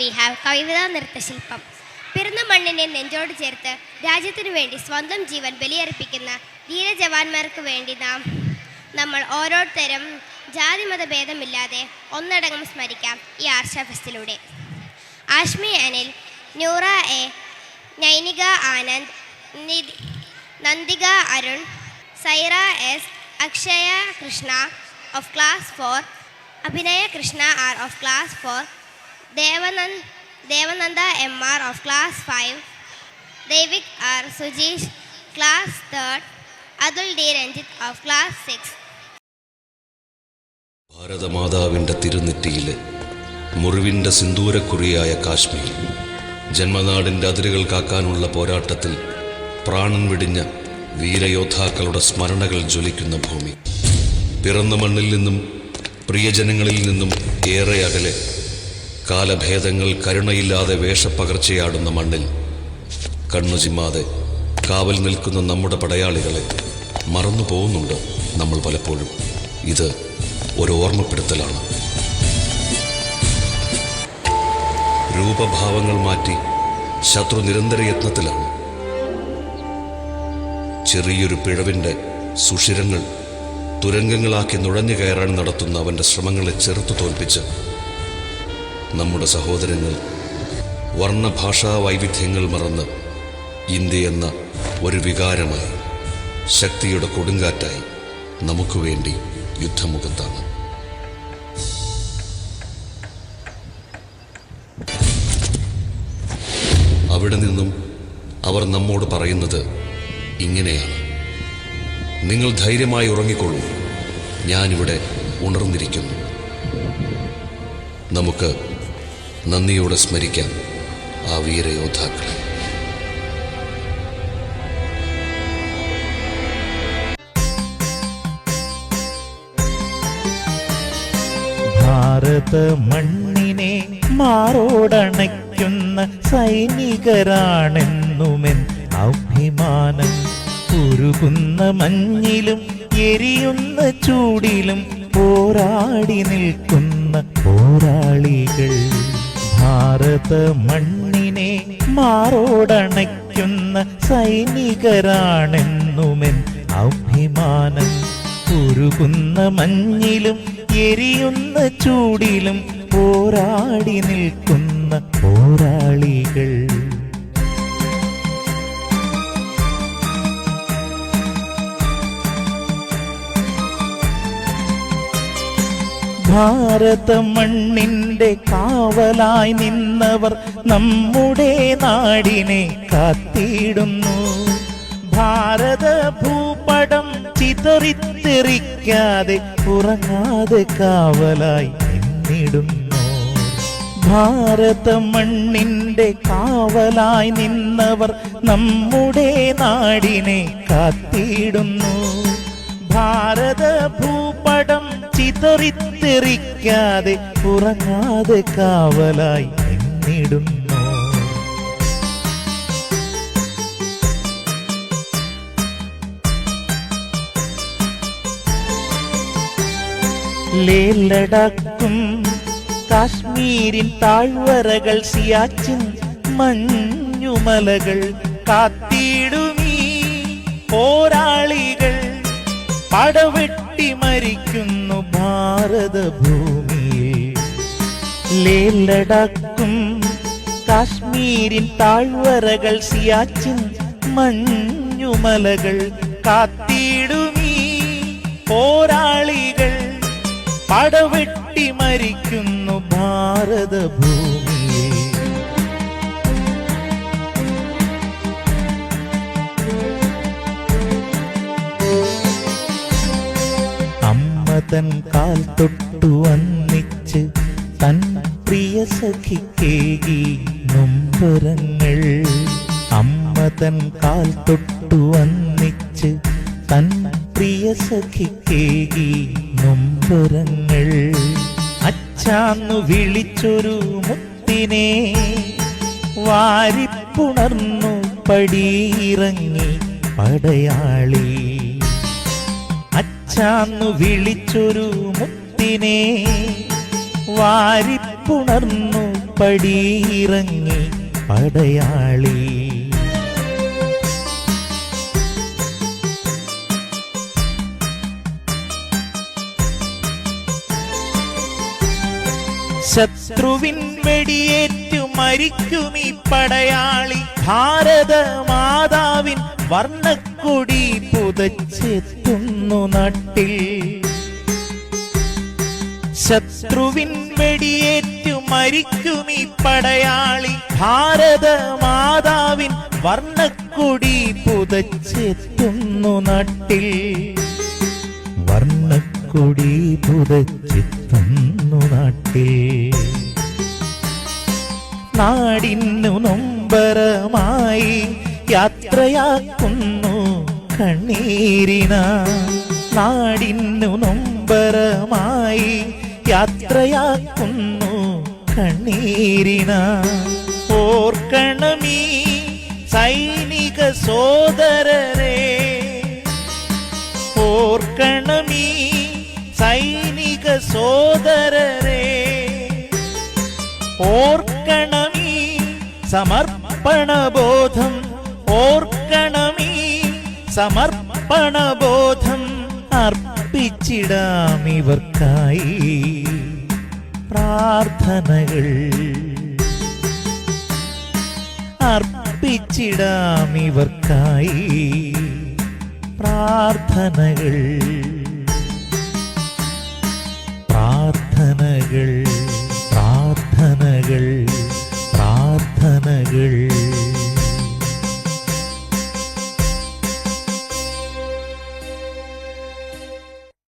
We have കവിതാ നൃത്തശില്പം. പിറന്ന മണ്ണിനെ നെഞ്ചോട് ചേർത്ത് രാജ്യത്തിനു വേണ്ടി സ്വന്തം ജീവൻ ബലിയർപ്പിക്കുന്ന ധീരജവാന്മാർക്ക് വേണ്ടി നമ്മൾ ഓരോരുത്തരും ജാതിമത ഭേദമില്ലാതെ ഒന്നടങ്കം സ്മരിക്കാം ഈ ആർഷ ഫെസ്റ്റിലൂടെ. Ashmi Anil, Noora A, Nainika Anand, Nandika Arun, Saira S, Akshaya Krishna of class 4, Abhinaya Krishna are of class 4, Devananda MR of class 5, Devik R. Sujish class 3rd, Adul D. Ranjit of class 6. ഭാരതമാതാവിൻ്റെ തിരുനെറ്റിയിലെ മുറിവിൻ്റെ സിന്ദൂരക്കുറിയായ Kashmir, ജന്മനാടിൻ്റെ അതിരുകൾ കാക്കാനുള്ള പോരാട്ടത്തിൽ പ്രാണൻ വെടിഞ്ഞ വീരയോദ്ധാക്കളുടെ സ്മരണകൾ ജ്വലിക്കുന്ന ഭൂമി. പിറന്ന മണ്ണിൽ നിന്നും പ്രിയജനങ്ങളിൽ നിന്നും ഏറെ അകലെ, കാലഭേദങ്ങൾ കരുണയില്ലാതെ വേഷപ്പകർച്ചയാടുന്ന മണ്ണിൽ കണ്ണു ചിമ്മാതെ കാവൽ നിൽക്കുന്ന നമ്മുടെ പടയാളികളെ മറന്നു പോകുന്നുണ്ട് നമ്മൾ പലപ്പോഴും. ഇത് ഒരു ഓർമ്മപ്പെടുത്തലാണ്. രൂപഭാവങ്ങൾ മാറ്റി ശത്രു നിരന്തര യത്നത്തിലാണ്. ചെറിയൊരു പിഴവിൻ്റെ സുഷിരങ്ങൾ തുരങ്കങ്ങളാക്കി നുഴഞ്ഞു കയറാൻ നടത്തുന്ന അവൻ്റെ ശ്രമങ്ങളെ ചെറുത്തു തോൽപ്പിച്ച് നമ്മുടെ സഹോദരങ്ങൾ വർണ്ണഭാഷാ വൈവിധ്യങ്ങൾ മറന്ന് ഇന്ത്യ എന്ന ഒരു വികാരമായി, ശക്തിയുടെ കൊടുങ്കാറ്റായി നമുക്ക് വേണ്ടി യുദ്ധമുഖത്താണ്. അവിടെ നിന്നും അവർ നമ്മോട് പറയുന്നത് ഇങ്ങനെയാണ്: നിങ്ങൾ ധൈര്യമായി ഉറങ്ങിക്കൊള്ളൂ, ഞാനിവിടെ ഉണർന്നിരിക്കുന്നു. നമുക്ക് നന്ദിയോടെ സ്മരിക്കാം ആ വീരയോദ്ധാക്കളെ. ഭാരത മണ്ണിനെ മാറോടണയ്ക്കുന്ന സൈനികരാണെന്നുമെൻ അഭിമാനം. ഉരുകുന്ന മഞ്ഞിലും എരിയുന്ന ചൂടിലും പോരാടി നിൽക്കുന്ന പോരാളികൾ. ഭാരത മണ്ണിനെ മാറോടണയ്ക്കുന്ന സൈനികരാണെന്നുമെൻ അഭിമാനം. ഉരുകുന്ന മഞ്ഞിലും എരിയുന്ന ചൂടിലും പോരാടി നിൽക്കുന്ന പോരാളികൾ. ഭാരത മണ്ണിൻ്റെ കാവലായി നിന്നവർ നമ്മുടെ നാടിനെ കാത്തിടുന്നു. ഭാരത ഭൂപടം ചിതറിത്തെറിക്കാതെ ഉറങ്ങാതെ കാവലായി നിന്നിടുന്നു. ഭാരത മണ്ണിൻ്റെ കാവലായി നിന്നവർ നമ്മുടെ നാടിനെ കാത്തിടുന്നു. ഭാരത ഭൂപടം ചിതറിത്തെറിക്കാതെ ഉറങ്ങാതെ കാവലായി നിന്നിടുന്നു. ലേ ലഡാക്കും കാശ്മീരിൻ താഴ്വരകൾ, സിയാച്ചിൻ മഞ്ഞുമലകൾ കാത്തിടുമീ പോരാളികൾ. പടവെട്ടി മരിക്കുന്നു ഭാരതഭൂമിയിൽ. ലേ ലഡാക്കും കാശ്മീരിൻ താഴ്വരകൾ, സിയാച്ചിൻ മഞ്ഞുമലകൾ കാത്തിടുമീ പോരാളികൾ. പടവെട്ടി മരിക്കുന്നു ഭാരതഭൂമിയിൽ. തൻ കാൽ തൊട്ടു വന്നിച്ച് തൻ പ്രിയ സഖിക്കേകി നൊമ്പരങ്ങൾ. അമ്മ തൻ കാൽ തൊട്ടു വന്നിച്ച് തൻ പ്രിയ സഖിക്കേകി നൊമ്പരങ്ങൾ. അച്ഛാന്നു വിളിച്ചൊരു മുത്തിനെ വാരിപ്പുണർന്നു പടിയിറങ്ങി പടയാളി. അച്ഛാന്നു വിളിച്ചൊരു മുത്തിനെ വാരിപ്പുണർന്നു പടിയിറങ്ങി പടയാളി. ശത്രുവിൻ വെടിയേറ്റു മരിക്കുമീ പടയാളി. ഭാരത മാതാവിൻ വർണ്ണക്കൊടി പുതച്ചെത്തുന്നു നാട്ടിൽ. ശത്രുവിൻ വെടിയേറ്റു മരിക്കുമീ പടയാളി. ഭാരത മാതാവിൻ വർണ്ണക്കൊടി പുതച്ചെത്തുന്നു നാട്ടിൽ. വർണ്ണക്കൊടി പുതച്ചെത്തുന്നു നാട്ടിൽ. നാടിന്നു നൊമ്പരമായി യാത്രയാക്കുന്നു കണ്ണീരിന. നാടിന്നു നൊമ്പരമായി യാത്രയാക്കുന്നു കണ്ണീരിന. ഓർക്കണമീ സൈനിക സോദരരെ, ഓർക്കണമീ സൈനിക സോദരരെ. ഓർക്കണമീ സമർപ്പണബോധം, ഓർക്കണമീ സമർപ്പണബോധം. അർപ്പിച്ചിടാം ഇവർക്കായി പ്രാർത്ഥനകൾ. അർപ്പിച്ചിടാം ഇവർക്കായി പ്രാർത്ഥനകൾ. പ്രാർത്ഥനകൾ.